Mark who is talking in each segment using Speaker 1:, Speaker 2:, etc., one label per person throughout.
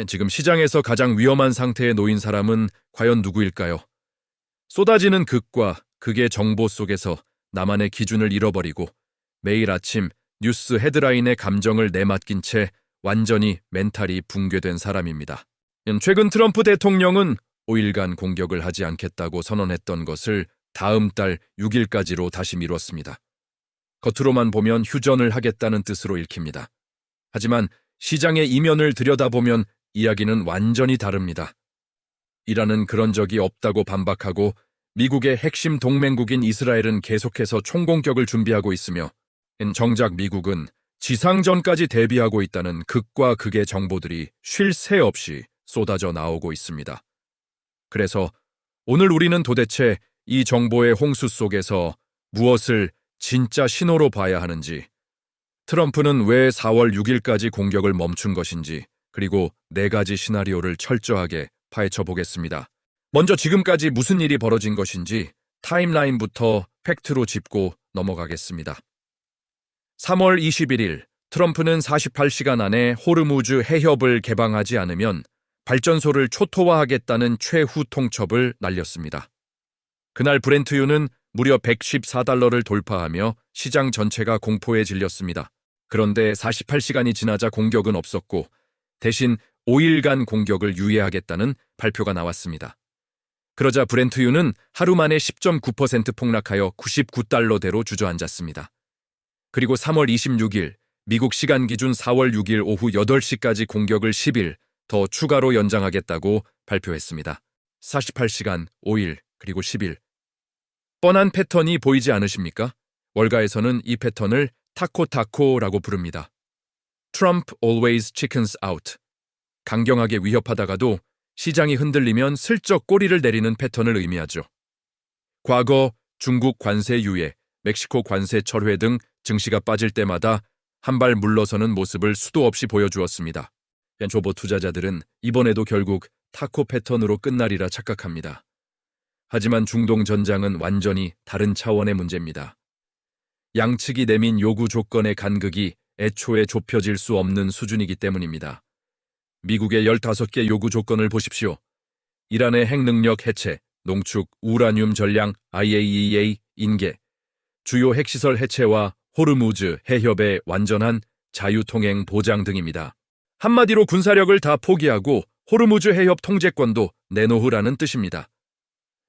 Speaker 1: 지금 시장에서 가장 위험한 상태에 놓인 사람은 과연 누구일까요? 쏟아지는 극과 극의 정보 속에서 나만의 기준을 잃어버리고 매일 아침 뉴스 헤드라인의 감정을 내맡긴 채 완전히 멘탈이 붕괴된 사람입니다. 최근 트럼프 대통령은 5일간 공격을 하지 않겠다고 선언했던 것을 다음 달 6일까지로 다시 미뤘습니다. 겉으로만 보면 휴전을 하겠다는 뜻으로 읽힙니다. 하지만 시장의 이면을 들여다보면 이야기는 완전히 다릅니다. 이란은 그런 적이 없다고 반박하고 미국의 핵심 동맹국인 이스라엘은 계속해서 총공격을 준비하고 있으며 정작 미국은 지상전까지 대비하고 있다는 극과 극의 정보들이 쉴 새 없이 쏟아져 나오고 있습니다. 그래서 오늘 우리는 도대체 이 정보의 홍수 속에서 무엇을 진짜 신호로 봐야 하는지, 트럼프는 왜 4월 6일까지 공격을 멈춘 것인지, 그리고 4가지 시나리오를 철저하게 파헤쳐 보겠습니다. 먼저 지금까지 무슨 일이 벌어진 것인지 타임라인부터 팩트로 짚고 넘어가겠습니다. 3월 21일 트럼프는 48시간 안에 호르무즈 해협을 개방하지 않으면 발전소를 초토화하겠다는 최후 통첩을 날렸습니다. 그날 브렌트유는 무려 $114를 돌파하며 시장 전체가 공포에 질렸습니다. 그런데 48시간이 지나자 공격은 없었고 대신 5일간 공격을 유예하겠다는 발표가 나왔습니다. 그러자 브렌트유는 하루 만에 10.9% 폭락하여 $99대로 주저앉았습니다. 그리고 3월 26일 미국 시간 기준 4월 6일 오후 8시까지 공격을 10일 더 추가로 연장하겠다고 발표했습니다. 48시간, 5일, 그리고 10일. 뻔한 패턴이 보이지 않으십니까? 월가에서는 이 패턴을 타코타코라고 부릅니다. Trump always chickens out. 강경하게 위협하다가도 시장이 흔들리면 슬쩍 꼬리를 내리는 패턴을 의미하죠. 과거 중국 관세 유예, 멕시코 관세 철회 등 증시가 빠질 때마다 한 발 물러서는 모습을 수도 없이 보여주었습니다. 초보 투자자들은 이번에도 결국 타코 패턴으로 끝나리라 착각합니다. 하지만 중동 전장은 완전히 다른 차원의 문제입니다. 양측이 내민 요구 조건의 간극이 애초에 좁혀질 수 없는 수준이기 때문입니다. 미국의 15개 요구 조건을 보십시오. 이란의 핵능력 해체, 농축, 우라늄 전량, IAEA 인계, 주요 핵시설 해체와 호르무즈 해협의 완전한 자유통행 보장 등입니다. 한마디로 군사력을 다 포기하고 호르무즈 해협 통제권도 내놓으라는 뜻입니다.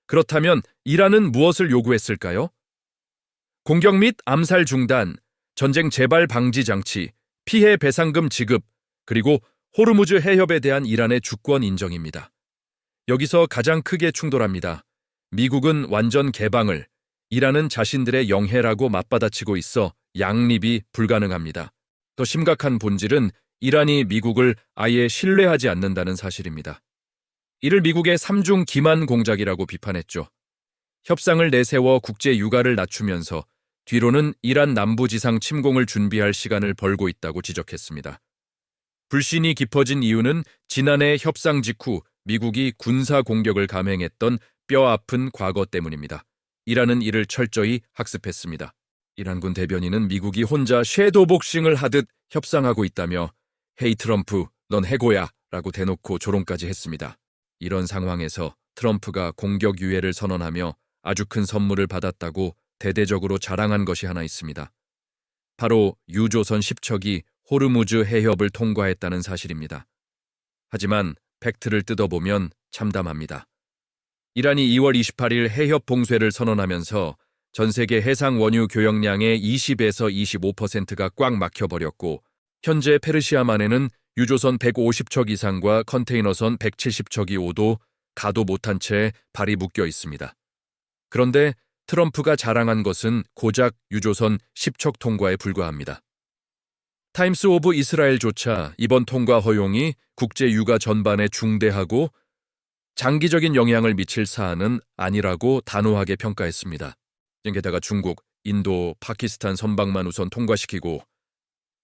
Speaker 1: 그렇다면 이란은 무엇을 요구했을까요? 공격 및 암살 중단, 전쟁 재발 방지 장치, 피해 배상금 지급, 그리고 호르무즈 해협에 대한 이란의 주권 인정입니다. 여기서 가장 크게 충돌합니다. 미국은 완전 개방을, 이란은 자신들의 영해라고 맞받아치고 있어 양립이 불가능합니다. 더 심각한 본질은 이란이 미국을 아예 신뢰하지 않는다는 사실입니다. 이를 미국의 3중 기만 공작이라고 비판했죠. 협상을 내세워 국제 유가를 낮추면서 뒤로는 이란 남부지상 침공을 준비할 시간을 벌고 있다고 지적했습니다. 불신이 깊어진 이유는 지난해 협상 직후 미국이 군사 공격을 감행했던 뼈아픈 과거 때문입니다. 이란은 이를 철저히 학습했습니다. 이란군 대변인은 미국이 혼자 섀도우 복싱을 하듯 협상하고 있다며 헤이 트럼프, 넌 해고야 라고 대놓고 조롱까지 했습니다. 이런 상황에서 트럼프가 공격 유예를 선언하며 아주 큰 선물을 받았다고 대대적으로 자랑한 것이 하나 있습니다. 바로 유조선 10척이 호르무즈 해협을 통과했다는 사실입니다. 하지만 팩트를 뜯어보면 참담합니다. 이란이 2월 28일 해협 봉쇄를 선언하면서 전 세계 해상 원유 교역량의 20에서 25%가 꽉 막혀버렸고 현재 페르시아만에는 유조선 150척 이상과 컨테이너선 170척이 오도 가도 못한 채 발이 묶여 있습니다. 그런데 트럼프가 자랑한 것은 고작 유조선 10척 통과에 불과합니다. 타임스 오브 이스라엘조차 이번 통과 허용이 국제 유가 전반에 중대하고 장기적인 영향을 미칠 사안은 아니라고 단호하게 평가했습니다. 게다가 중국, 인도, 파키스탄 선박만 우선 통과시키고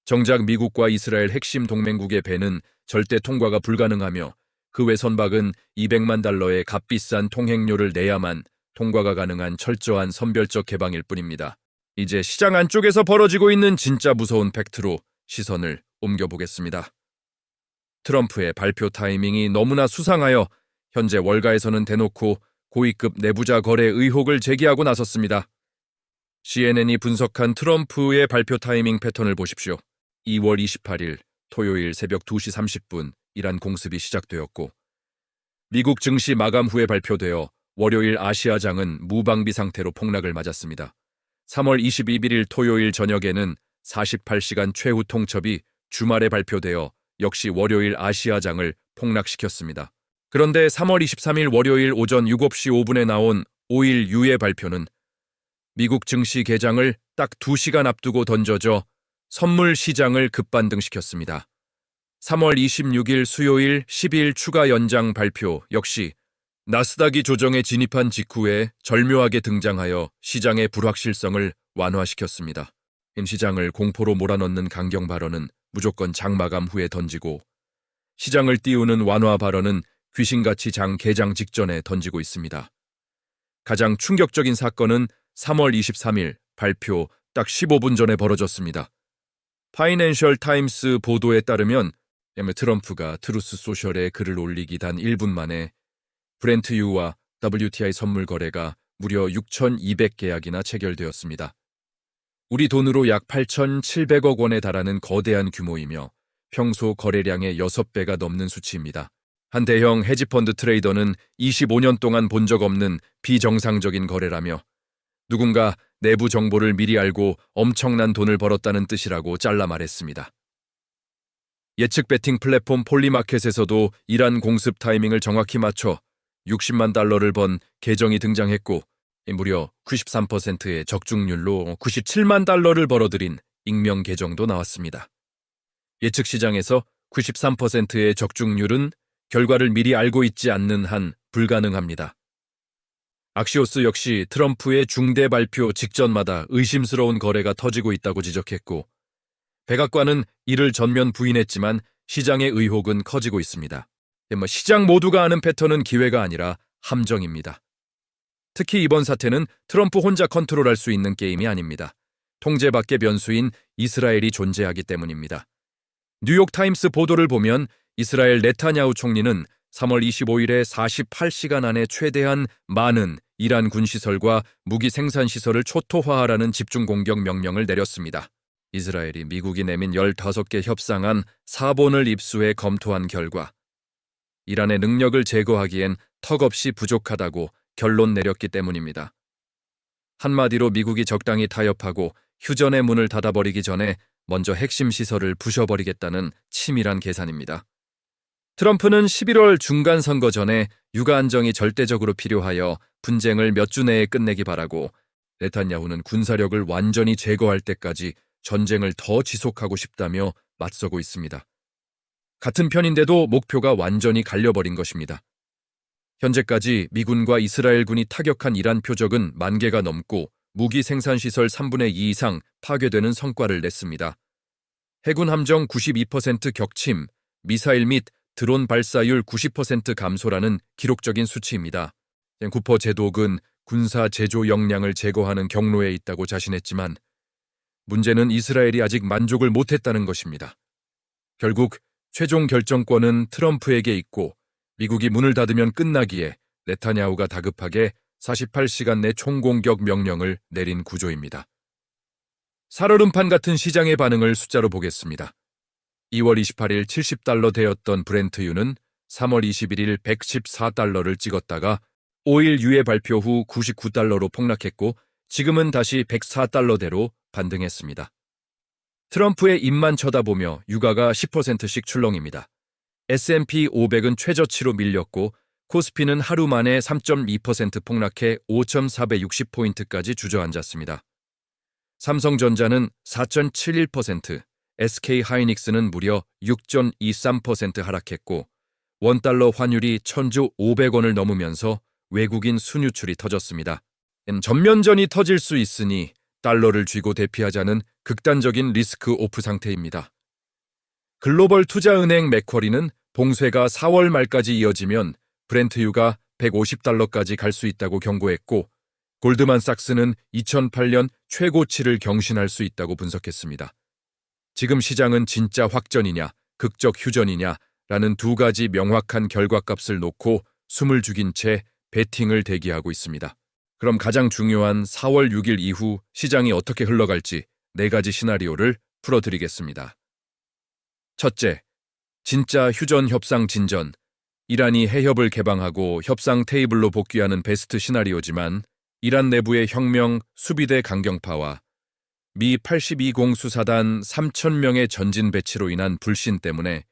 Speaker 1: 정작 미국과 이스라엘 핵심 동맹국의 배는 절대 통과가 불가능하며 그 외 선박은 $200만 값비싼 통행료를 내야만 통과가 가능한 철저한 선별적 개방일 뿐입니다. 이제 시장 안쪽에서 벌어지고 있는 진짜 무서운 팩트로 시선을 옮겨보겠습니다. 트럼프의 발표 타이밍이 너무나 수상하여 현재 월가에서는 대놓고 고위급 내부자 거래 의혹을 제기하고 나섰습니다. CNN이 분석한 트럼프의 발표 타이밍 패턴을 보십시오. 2월 28일 토요일 새벽 2시 30분 이란 공습이 시작되었고 미국 증시 마감 후에 발표되어 월요일 아시아장은 무방비 상태로 폭락을 맞았습니다. 3월 22일 토요일 저녁에는 48시간 최후 통첩이 주말에 발표되어 역시 월요일 아시아장을 폭락시켰습니다. 그런데 3월 23일 월요일 오전 7시 5분에 나온 5일 유예 발표는 미국 증시 개장을 딱 2시간 앞두고 던져져 선물 시장을 급반등시켰습니다. 3월 26일 수요일 10일 추가 연장 발표 역시 나스닥이 조정에 진입한 직후에 절묘하게 등장하여 시장의 불확실성을 완화시켰습니다. 시장을 공포로 몰아넣는 강경 발언은 무조건 장 마감 후에 던지고 시장을 띄우는 완화 발언은 귀신같이 장 개장 직전에 던지고 있습니다. 가장 충격적인 사건은 3월 23일 발표 딱 15분 전에 벌어졌습니다. 파이낸셜 타임스 보도에 따르면 트럼프가 트루스 소셜에 글을 올리기 단 1분 만에 브렌트유와 WTI 선물 거래가 무려 6,200계약이나 체결되었습니다. 우리 돈으로 약 8,700억 원에 달하는 거대한 규모이며 평소 거래량의 6배가 넘는 수치입니다. 한 대형 헤지펀드 트레이더는 25년 동안 본 적 없는 비정상적인 거래라며 누군가 내부 정보를 미리 알고 엄청난 돈을 벌었다는 뜻이라고 잘라 말했습니다. 예측 베팅 플랫폼 폴리마켓에서도 이란 공습 타이밍을 정확히 맞춰 60만 달러를 번 계정이 등장했고 무려 93%의 적중률로 97만 달러를 벌어들인 익명 계정도 나왔습니다. 예측 시장에서 93%의 적중률은 결과를 미리 알고 있지 않는 한 불가능합니다. 악시오스 역시 트럼프의 중대 발표 직전마다 의심스러운 거래가 터지고 있다고 지적했고 백악관은 이를 전면 부인했지만 시장의 의혹은 커지고 있습니다. 시장 모두가 아는 패턴은 기회가 아니라 함정입니다. 특히 이번 사태는 트럼프 혼자 컨트롤할 수 있는 게임이 아닙니다. 통제 밖의 변수인 이스라엘이 존재하기 때문입니다. 뉴욕타임스 보도를 보면 이스라엘 네타냐후 총리는 3월 25일에 48시간 안에 최대한 많은 이란 군시설과 무기 생산시설을 초토화하라는 집중 공격 명령을 내렸습니다. 이스라엘이 미국이 내민 15개 협상안 4본을 입수해 검토한 결과 이란의 능력을 제거하기엔 턱없이 부족하다고 결론 내렸기 때문입니다. 한마디로 미국이 적당히 타협하고 휴전의 문을 닫아버리기 전에 먼저 핵심 시설을 부셔버리겠다는 치밀한 계산입니다. 트럼프는 11월 중간선거 전에 육아 안정이 절대적으로 필요하여 분쟁을 몇 주 내에 끝내기 바라고 네탄야후는 군사력을 완전히 제거할 때까지 전쟁을 더 지속하고 싶다며 맞서고 있습니다. 같은 편인데도 목표가 완전히 갈려버린 것입니다. 현재까지 미군과 이스라엘군이 타격한 이란 표적은 10,000개가 넘고 무기 생산시설 3분의 2 이상 파괴되는 성과를 냈습니다. 해군 함정 92% 격침, 미사일 및 드론 발사율 90% 감소라는 기록적인 수치입니다. 구퍼 제독은 군사 제조 역량을 제거하는 경로에 있다고 자신했지만 문제는 이스라엘이 아직 만족을 못했다는 것입니다. 결국 최종 결정권은 트럼프에게 있고 미국이 문을 닫으면 끝나기에 네타냐후가 다급하게 48시간 내 총공격 명령을 내린 구조입니다. 살얼음판 같은 시장의 반응을 숫자로 보겠습니다. 2월 28일 70달러 되었던 브렌트유는 3월 21일 114달러를 찍었다가 5일 유예 발표 후 99달러로 폭락했고 지금은 다시 104달러대로 반등했습니다. 트럼프의 입만 쳐다보며 유가가 10%씩 출렁입니다. S&P 500은 최저치로 밀렸고 코스피는 하루 만에 3.2% 폭락해 5,460포인트까지 주저앉았습니다. 삼성전자는 4.71%, SK하이닉스는 무려 6.23% 하락했고 원달러 환율이 1,500원을 넘으면서 외국인 순유출이 터졌습니다. 전면전이 터질 수 있으니 달러를 쥐고 대피하자는 극단적인 리스크 오프 상태입니다. 글로벌 투자은행 맥쿼리는 봉쇄가 4월 말까지 이어지면 브렌트유가 150달러까지 갈 수 있다고 경고했고 골드만삭스는 2008년 최고치를 경신할 수 있다고 분석했습니다. 지금 시장은 진짜 확전이냐, 극적 휴전이냐, 라는 두 가지 명확한 결과값을 놓고 숨을 죽인 채 베팅을 대기하고 있습니다. 그럼 가장 중요한 4월 6일 이후 시장이 어떻게 흘러갈지 네 가지 시나리오를 풀어드리겠습니다. 첫째, 진짜 휴전 협상 진전. 이란이 해협을 개방하고 협상 테이블로 복귀하는 베스트 시나리오지만 이란 내부의 혁명 수비대 강경파와 미 82공 수사단 3,000명의 전진 배치로 인한 불신 때문에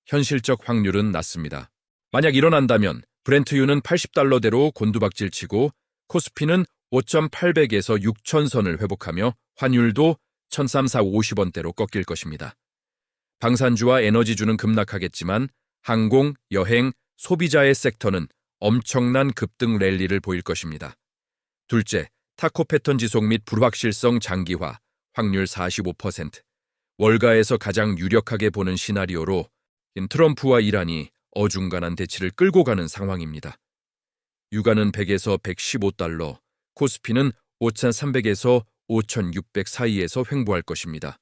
Speaker 1: 현실적 확률은 낮습니다. 만약 일어난다면 브렌트유는 80달러대로 곤두박질치고 코스피는 5,800에서 6,000선을 회복하며 환율도 1,350원대로 꺾일 것입니다. 방산주와 에너지주는 급락하겠지만 항공, 여행, 소비자의 섹터는 엄청난 급등 랠리를 보일 것입니다. 둘째, 타코 패턴 지속 및 불확실성 장기화, 확률 45%. 월가에서 가장 유력하게 보는 시나리오로 트럼프와 이란이 어중간한 대치를 끌고 가는 상황입니다. 유가는 100에서 115달러, 코스피는 5,300에서 5,600 사이에서 횡보할 것입니다.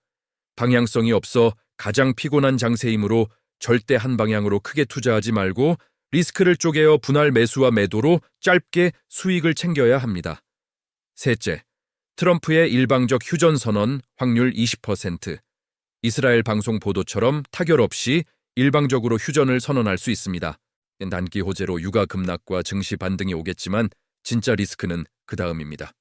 Speaker 1: 방향성이 없어 가장 피곤한 장세이므로 절대 한 방향으로 크게 투자하지 말고 리스크를 쪼개어 분할 매수와 매도로 짧게 수익을 챙겨야 합니다. 셋째, 트럼프의 일방적 휴전 선언 확률 20%. 이스라엘 방송 보도처럼 타결 없이 일방적으로 휴전을 선언할 수 있습니다. 단기 호재로 유가 급락과 증시 반등이 오겠지만 진짜 리스크는 그 다음입니다.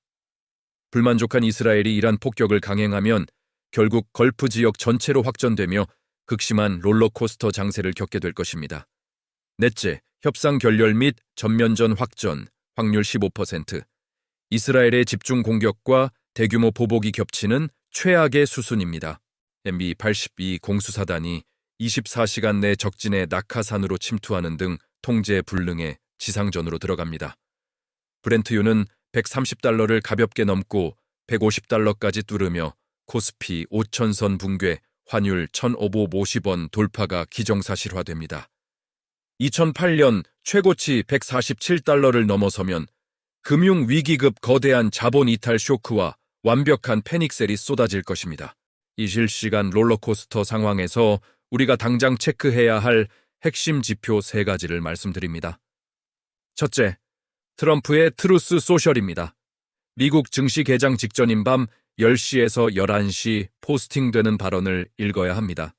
Speaker 1: 불만족한 이스라엘이 이란 폭격을 강행하면 결국 걸프 지역 전체로 확전되며 극심한 롤러코스터 장세를 겪게 될 것입니다. 넷째, 협상 결렬 및 전면전 확전, 확률 15%. 이스라엘의 집중 공격과 대규모 보복이 겹치는 최악의 수순입니다. MB 82 공수사단이 24시간 내 적진의 낙하산으로 침투하는 등 통제 불능의 지상전으로 들어갑니다. 브렌트유는 130달러를 가볍게 넘고 150달러까지 뚫으며 코스피 5,000선 붕괴, 환율 1,550원 돌파가 기정사실화됩니다. 2008년 최고치 147달러를 넘어서면 금융위기급 거대한 자본 이탈 쇼크와 완벽한 패닉셀이 쏟아질 것입니다. 이 실시간 롤러코스터 상황에서 우리가 당장 체크해야 할 핵심 지표 3가지를 말씀드립니다. 첫째, 트럼프의 트루스 소셜입니다. 미국 증시 개장 직전인 밤 10시에서 11시 포스팅되는 발언을 읽어야 합니다.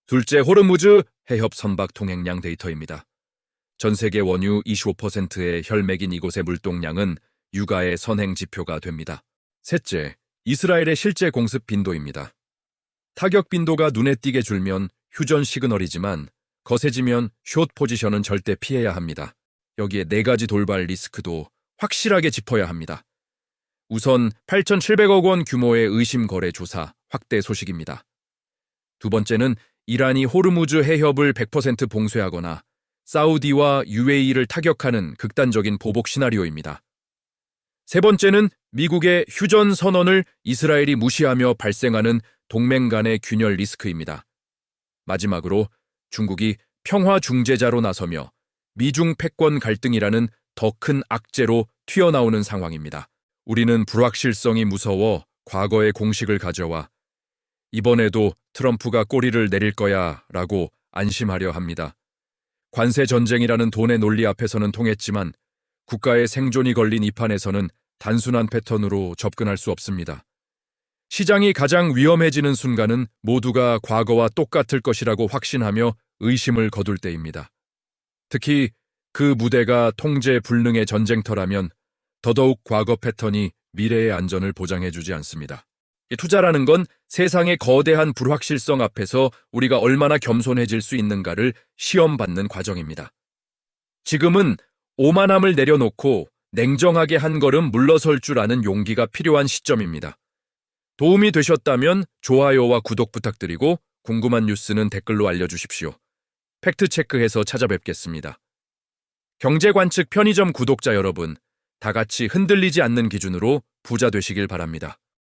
Speaker 1: 둘째, 호르무즈 해협 선박 통행량 데이터입니다. 전 세계 원유 25%의 혈맥인 이곳의 물동량은 유가의 선행 지표가 됩니다. 셋째, 이스라엘의 실제 공습 빈도입니다. 타격 빈도가 눈에 띄게 줄면 휴전 시그널이지만 거세지면 숏 포지션은 절대 피해야 합니다. 여기에 4가지 돌발 리스크도 확실하게 짚어야 합니다. 우선 8,700억 원 규모의 의심 거래 조사 확대 소식입니다. 두 번째는 이란이 호르무즈 해협을 100% 봉쇄하거나 사우디와 UAE를 타격하는 극단적인 보복 시나리오입니다. 세 번째는 미국의 휴전 선언을 이스라엘이 무시하며 발생하는 동맹 간의 균열 리스크입니다. 마지막으로 중국이 평화 중재자로 나서며 미중 패권 갈등이라는 더 큰 악재로 튀어나오는 상황입니다. 우리는 불확실성이 무서워 과거의 공식을 가져와 이번에도 트럼프가 꼬리를 내릴 거야 라고 안심하려 합니다. 관세 전쟁이라는 돈의 논리 앞에서는 통했지만 국가의 생존이 걸린 이 판에서는 단순한 패턴으로 접근할 수 없습니다. 시장이 가장 위험해지는 순간은 모두가 과거와 똑같을 것이라고 확신하며 의심을 거둘 때입니다. 특히 그 무대가 통제 불능의 전쟁터라면 더더욱 과거 패턴이 미래의 안전을 보장해주지 않습니다. 투자라는 건 세상의 거대한 불확실성 앞에서 우리가 얼마나 겸손해질 수 있는가를 시험받는 과정입니다. 지금은 오만함을 내려놓고 냉정하게 한 걸음 물러설 줄 아는 용기가 필요한 시점입니다. 도움이 되셨다면 좋아요와 구독 부탁드리고 궁금한 뉴스는 댓글로 알려주십시오. 팩트체크해서 찾아뵙겠습니다. 경제관측 편의점 구독자 여러분, 다 같이 흔들리지 않는 기준으로 부자 되시길 바랍니다.